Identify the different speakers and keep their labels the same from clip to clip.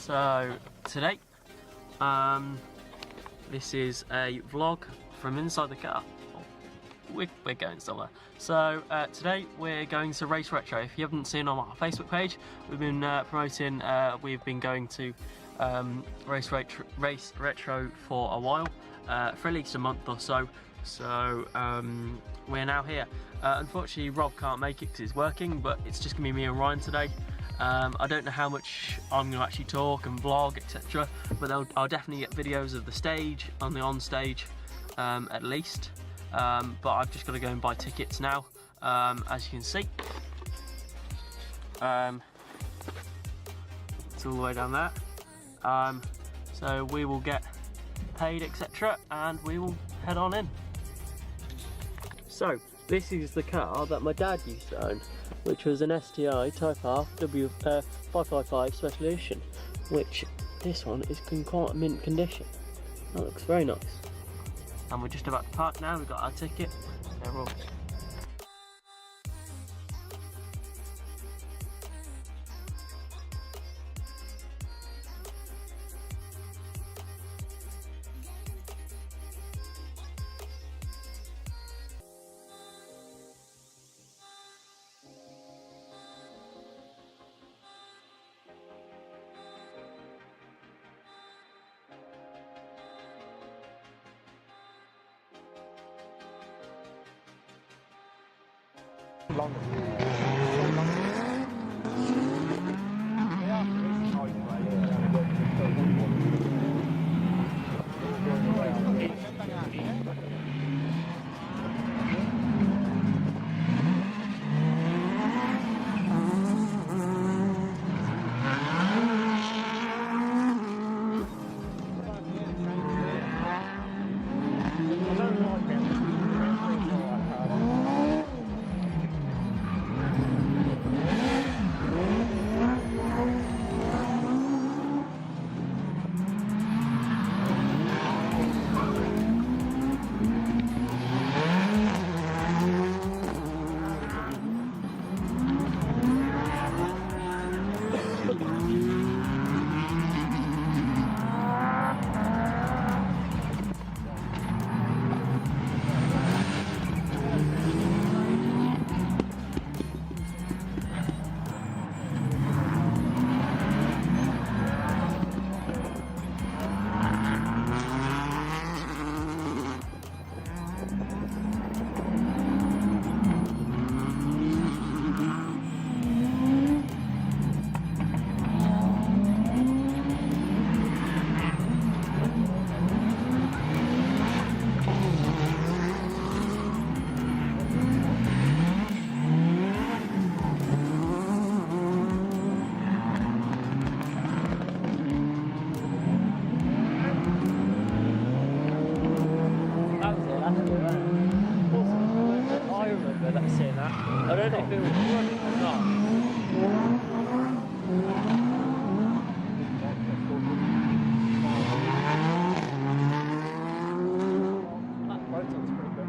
Speaker 1: So today, this is a vlog from inside the car. We're going somewhere. So today we're going to Race Retro. If you haven't seen on our Facebook page, we've been promoting. We've been going to Race Retro for a while, for at least a month or so. So we're now here. Unfortunately, Rob can't make it because he's working, but it's just gonna be me and Ryan today. I don't know how much I'm going to actually talk and vlog, etc. But I'll definitely get videos of the stage, on the on stage, at least. But I've just got to go and buy tickets now, as you can see. It's all the way down there. So we will get paid, etc. and we will head on in. So this is the car that my dad used to own, which was an STI Type R W555 Special Edition, which this one is in quite mint condition. That looks very nice. And we're just about to park now. We've got our ticket. So we're all... I don't know if it was running or not. That Proton's pretty good.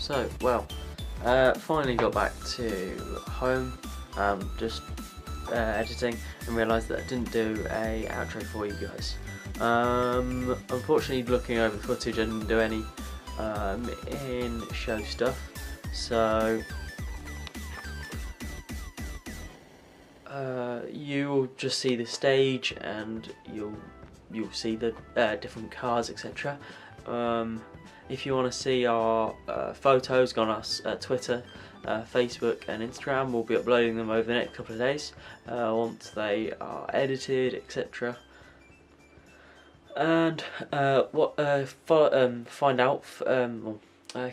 Speaker 1: So, well, finally got back to home, just editing, and realised that I didn't do a outro for you guys. Unfortunately, looking over the footage, I didn't do any in-show stuff, so you'll just see the stage, and you'll see the different cars, etc. If you want to see our photos, go on our Twitter, Facebook and Instagram. We'll be uploading them over the next couple of days once they are edited, etc. And find out,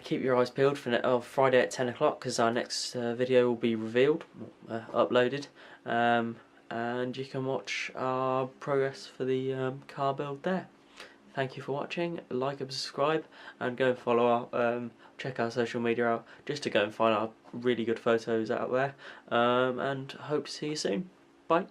Speaker 1: keep your eyes peeled for Friday at 10 o'clock, because our next video will be revealed, uploaded, and you can watch our progress for the car build there. Thank you for watching. Like and subscribe, and go and follow our check our social media out, just to go and find our really good photos out there, and hope to see you soon. Bye.